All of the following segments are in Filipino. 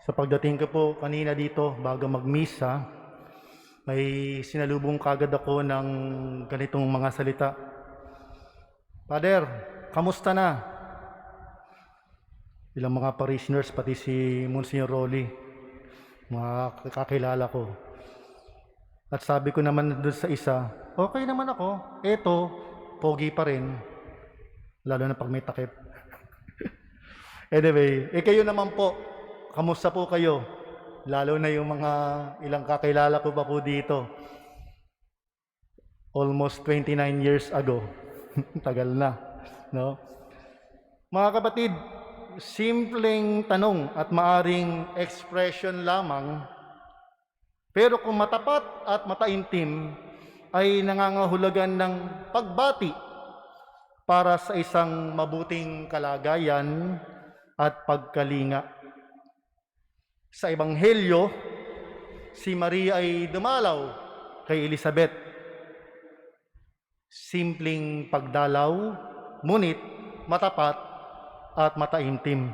Sa pagdating ko po kanina dito, bago magmisa, may sinalubong kagad ako ng ganitong mga salita. Father, kamusta na? Ilang mga parishioners, pati si Monsignor Rolly, mga kakilala ko. At sabi ko naman doon sa isa, okay naman ako. Eto, pogi pa rin. Lalo na pag may takip. Anyway, kayo naman po, kamusta po kayo? Lalo na yung mga ilang kakilala ko pa po dito. Almost 29 years ago. Tagal na, no? Mga kapatid, simpleng tanong at maaring expression lamang, pero kung matapat at mataimtim, ay nangangahulugan ng pagbati para sa isang mabuting kalagayan at pagkalinga. Sa Ebanghelyo, si Maria ay dumalaw kay Elizabeth. Simpleng pagdalaw, ngunit matapat at mataimtim.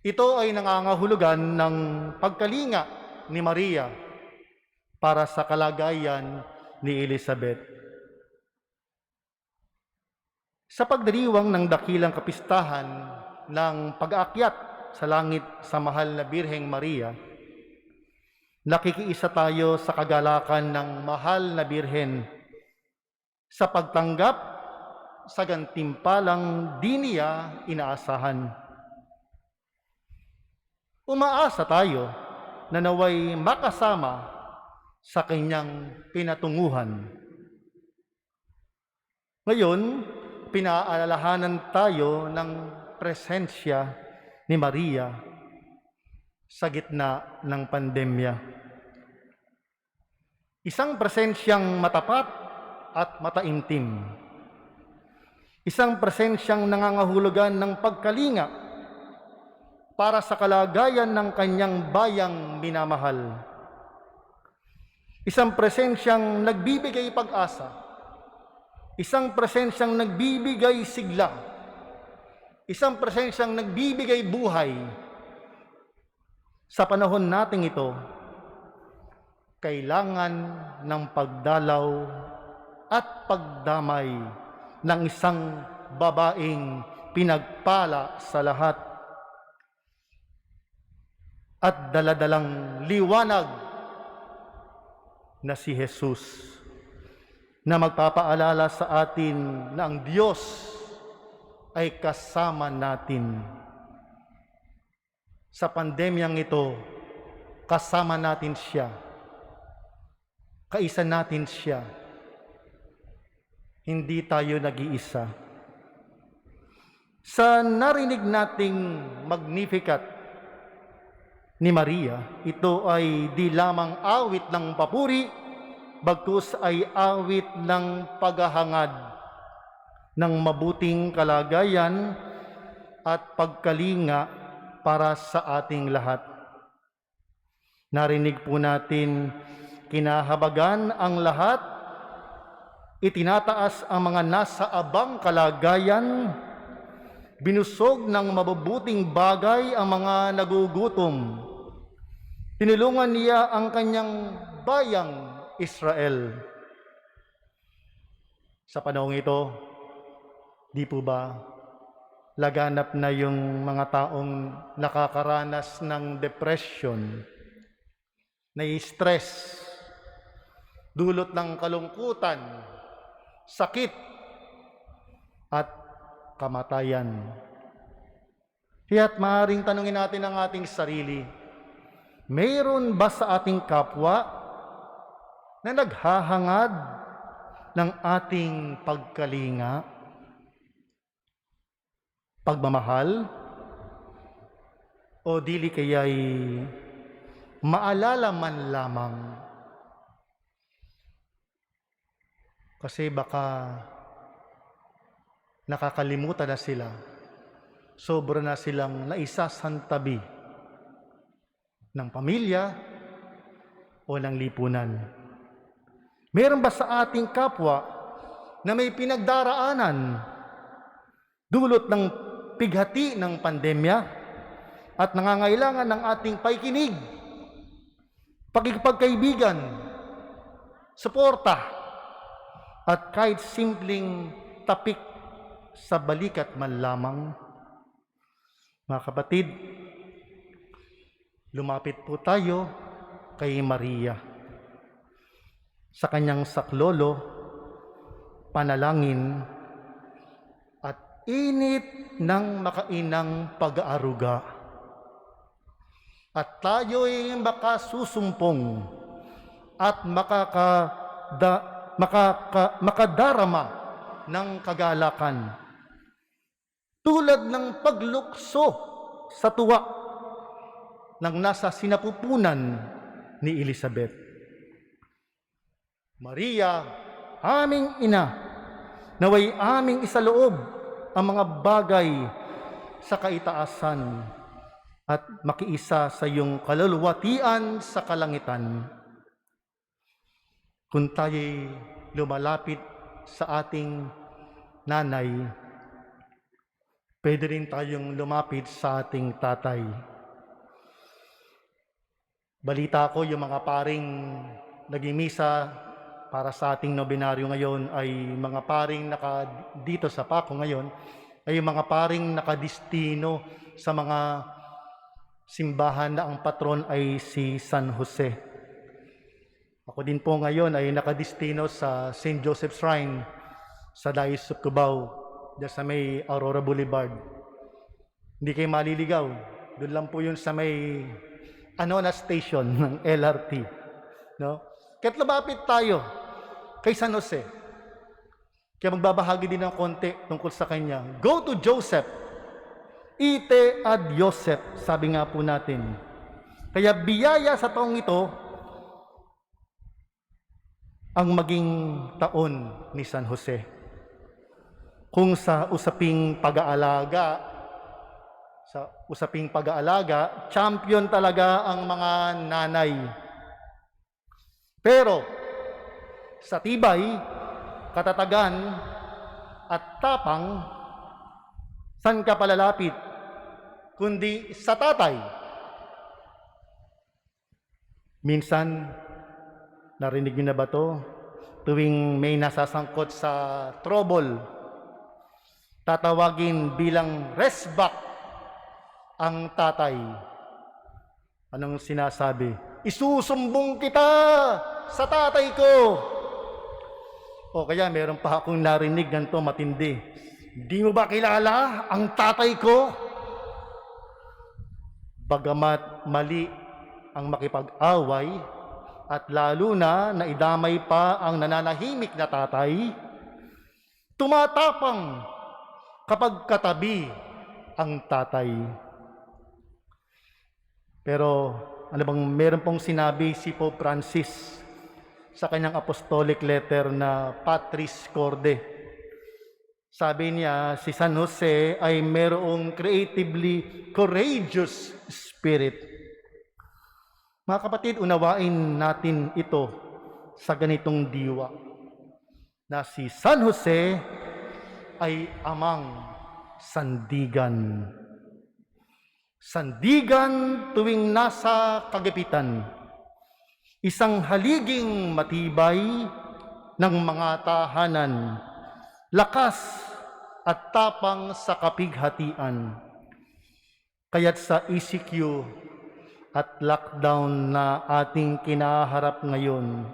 Ito ay nangangahulugan ng pagkalinga ni Maria para sa kalagayan ni Elizabeth. Sa pagdiriwang ng dakilang kapistahan ng pag-aakyat sa langit sa mahal na Birheng Maria, nakikiisa tayo sa kagalakan ng mahal na Birhen sa pagtanggap sa gantimpalang di niya inaasahan. Umaasa tayo na naway makasama sa kanyang pinatunguhan. Ngayon, pinaalalahanan tayo ng presensya ni Maria sa gitna ng pandemya. Isang presensyang matapat at mataimtim. Isang presensyang nangangahulugan ng pagkalinga para sa kalagayan ng kanyang bayang minamahal. Isang presensyang nagbibigay pag-asa. Isang presensyang nagbibigay sigla. Isang presensyang nagbibigay buhay. Sa panahon nating ito, kailangan ng pagdalaw at pagdamay ng isang babaeng pinagpala sa lahat at daladalang liwanag na si Jesus, na magpapaalala sa atin na ang Diyos ay kasama natin. Sa pandemyang ito, kasama natin siya. Kaisa natin siya. Hindi tayo nag-iisa. Sa narinig nating Magnificat ni Maria, ito ay di lamang awit ng papuri, bagkus ay awit ng paghahangad ng mabuting kalagayan at pagkalinga para sa ating lahat. Narinig po natin, kinahabagan ang lahat, itinataas ang mga nasa abang kalagayan, binusog ng mabubuting bagay ang mga nagugutom. Tinulungan niya ang kanyang bayang Israel. Sa panahong ito, di po ba laganap na yung mga taong nakakaranas ng depression, nai-stress, dulot ng kalungkutan, sakit, at kamatayan. Kaya't maaaring tanungin natin ang ating sarili, mayroon ba sa ating kapwa na naghahangad ng ating pagkalinga, pagmamahal, o dili kaya'y maalala man lamang? Kasi baka nakakalimutan na sila, sobra na silang naisasantabi ng pamilya o ng lipunan. Meron ba sa ating kapwa na may pinagdaraanan dulot ng pighati ng pandemya, at nangangailangan ng ating pakikinig, pakikipagkaibigan, suporta, at kahit simpleng tapik sa balikat man lamang. Mga kapatid, lumapit po tayo kay Maria. Sa kanyang saklolo, panalangin, at init ng makainang pag-aaruga. At tayo'y makasusumpong at makadarama ng kagalakan, tulad ng paglukso sa tuwa ng nasa sinapupunan ni Elizabeth. Maria, aming ina, naway aming isaloob ang mga bagay sa kaitaasan at makiisa sa iyong kaluluwatian sa kalangitan. Kung tayo'y lumalapit sa ating nanay, pwede rin tayong lumapit sa ating tatay. Balita ko yung mga paring naging misa para sa ating nobinaryo ngayon ay mga paring dito sa Paco ngayon, ay yung mga paring nakadistino sa mga simbahan na ang patron ay si San Jose. Ako din po ngayon ay nakadistino sa St. Joseph Shrine sa Diocese of Cubao, dyan sa may Aurora Boulevard. Hindi kayo maliligaw. Doon lang po yun sa may Anona Station ng LRT. No? Kaya't lumapit tayo kay San Jose. Kaya magbabahagi din ng konti tungkol sa kanya. Go to Joseph, ite ad Joseph, sabi nga po natin. Kaya biyaya sa taong ito ang maging taon ni San Jose. Kung sa usaping pag-aalaga, champion talaga ang mga nanay. Pero sa tibay, katatagan at tapang, saan ka palalapit kundi sa tatay? Minsan, narinig niyo na ba to? Tuwing may nasasangkot sa trouble, tatawagin bilang resback ang tatay. Anong sinasabi? Isusumbong kita sa tatay ko. O kaya meron pa akong narinig ganito matindi. Di mo ba kilala ang tatay ko? Bagamat mali ang makipag-away at lalo na naidamay pa ang nananahimik na tatay, tumatapang kapag katabi ang tatay. Pero ano bang meron pong sinabi si Pope Francis sa kanyang apostolic letter na Patris Corde. Sabi niya, si San Jose ay merong creatively courageous spirit. Mga kapatid, unawain natin ito sa ganitong diwa, na si San Jose ay amang sandigan. Sandigan tuwing nasa kagipitan. Isang haliging matibay ng mga tahanan, lakas at tapang sa kapighatian. Kaya't sa ECQ at lockdown na ating kinaharap ngayon,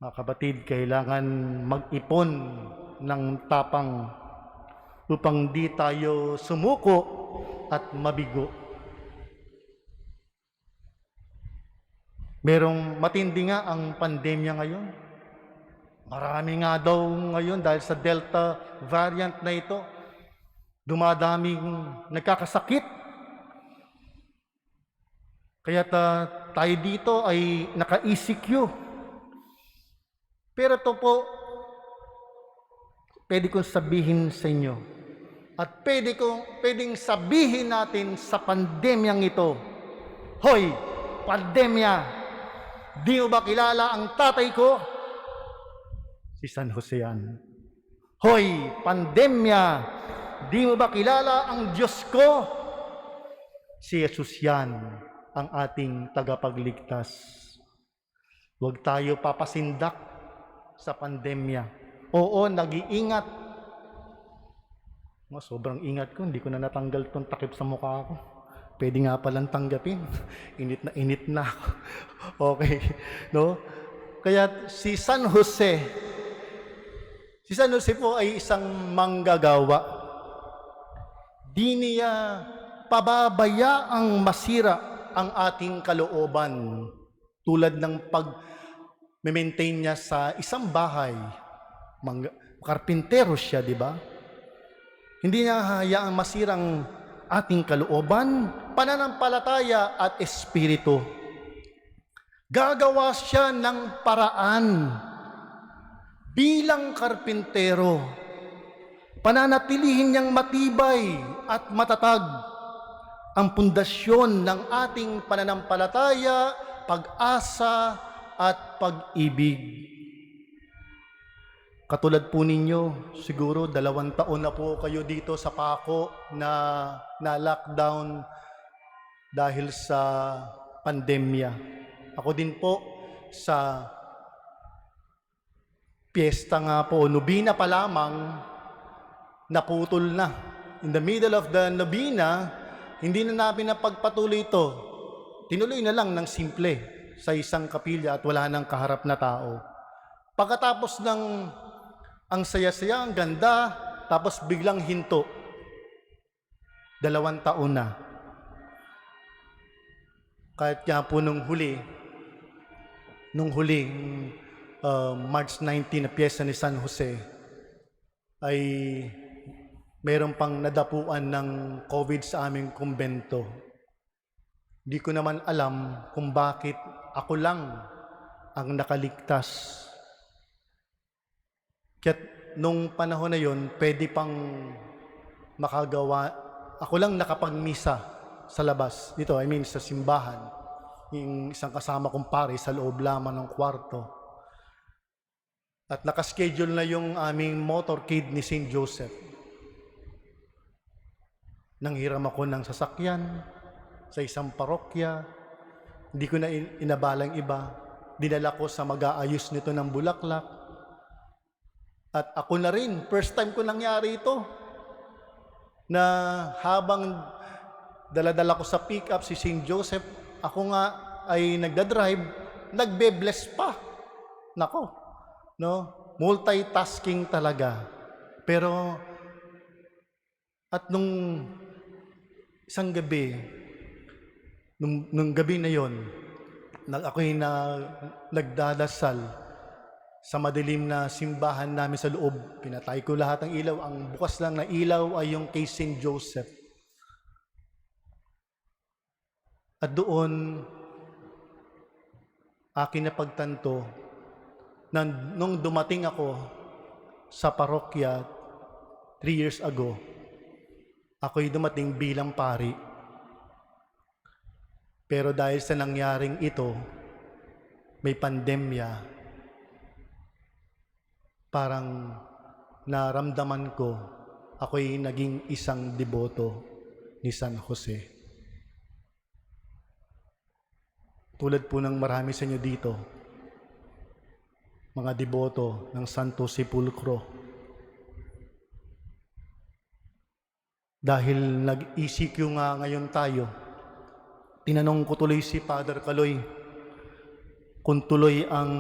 mga kapatid, kailangan mag-ipon ng tapang upang di tayo sumuko at mabigo. Merong matindi nga ang pandemya ngayon. Marami nga daw ngayon dahil sa Delta variant na ito, dumadaming nagkakasakit. Kaya tayo dito ay naka-ECQ. Pero ito po, pwede kong sabihin sa inyo, at pwedeng sabihin natin sa pandemyang ito, hoy, pandemya, di mo ba kilala ang tatay ko? Si San Jose yan. Hoy, pandemya, di mo ba kilala ang Diyos ko? Si Jesus yan ang ating tagapagligtas. Huwag tayo papasindak sa pandemya. Oo, nag-iingat. Sobrang ingat ko, hindi ko na natanggal tong takip sa mukha ko. Pwede nga palang tanggapin. Init na ako. Okay, no? Kaya si San Jose po ay isang manggagawa. Di niya pababayaang masira ang ating kalooban tulad ng pag-maintain niya sa isang bahay. Karpintero siya, di ba? Hindi niya hayaang masirang ating kalooban, pananampalataya at espiritu. Gagawa siya ng paraan bilang karpintero. Pananatilihin niyang matibay at matatag ang pundasyon ng ating pananampalataya, pag-asa at pag-ibig. Katulad po ninyo, siguro 2 taon na po kayo dito sa Paco na lockdown dahil sa pandemya. Ako din po sa piyesta nga po, nobina pa lamang, naputol na. In the middle of the nobina, hindi na namin napagpatuloy ito. Tinuloy na lang ng simple sa isang kapilya at wala nang kaharap na tao. Pagkatapos ng ang saya-saya, ang ganda, tapos biglang hinto. 2 taon na. Kahit nga po nung huling March 19 na piyesta ni San Jose, ay meron pang nadapuan ng COVID sa aming kumbento. Di ko naman alam kung bakit ako lang ang nakaligtas. Kaya nung panahon na yon, pwede pang makagawa. Ako lang nakapagmisa sa labas. Dito, sa simbahan. Yung isang kasama kong pare sa loob lamang ng kwarto. At nakaschedule na yung aming motorcade ni St. Joseph. Nanghiram ako ng sasakyan sa isang parokya. Hindi ko na inabalang iba. Dinala ko sa mag-aayos nito ng bulaklak. At ako na rin, first time ko nangyari ito, na habang dala-dala ko sa pick-up si St. Joseph, ako nga ay nagdadrive, nagbe-bless pa. Nako, no? Multitasking talaga. Pero, at nung isang gabi, nung gabi na yon, ako'y nagdadasal sa madilim na simbahan namin sa loob. Pinatay ko lahat ng ilaw. Ang bukas lang na ilaw ay yung kay St. Joseph. At doon, akin na pagtanto na nung dumating ako sa parokya 3 years ago, ako'y dumating bilang pari. Pero dahil sa nangyaring ito, may pandemya, parang naramdaman ko, ako'y naging isang deboto ni San Jose. Tulad po ng marami sa inyo dito, mga deboto ng Santo Sepulcro. Dahil nag-ECQ nga ngayon tayo, tinanong ko tuloy si Father Caloy kung tuloy ang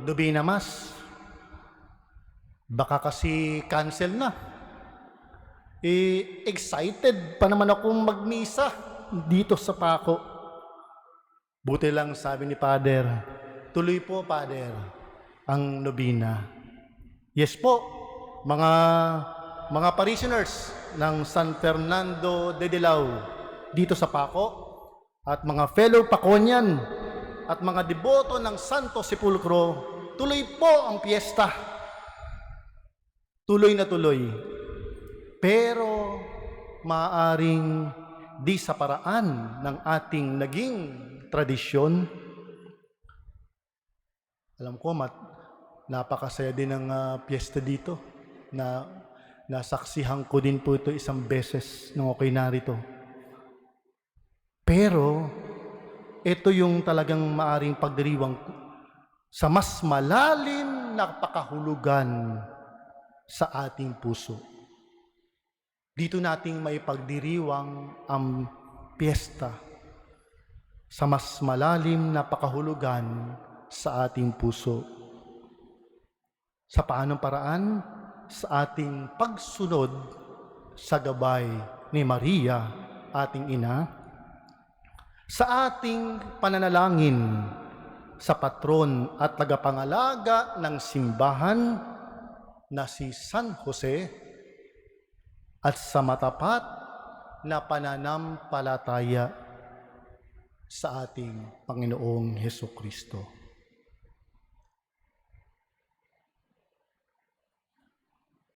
Novena Mass. Baka kasi cancel na. Excited pa naman akong magmisa dito sa Paco. Buti lang sabi ni Father, tuloy po Father ang nobina. Yes po, mga parishioners ng San Fernando de Dilao dito sa Paco at mga fellow Paconian at mga deboto ng Santo Sepulcro, tuloy po ang piyesta. Tuloy na tuloy. Pero maaring di sa paraan ng ating naging tradisyon. Alam ko, napakasaya din ng piyesta dito na nasaksihan ko din po ito isang beses nung ako'y narito. Pero ito yung talagang maaring pagdiriwang sa mas malalim na pakahulugan sa ating puso. Dito nating may pagdiriwang ang piyesta sa mas malalim na pakahulugan sa ating puso. Sa paanong paraan? Sa ating pagsunod sa gabay ni Maria, ating ina, sa ating pananalangin sa patron at tagapangalaga ng simbahan na si San Jose, at sa matapat na pananampalataya sa ating Panginoong Hesukristo.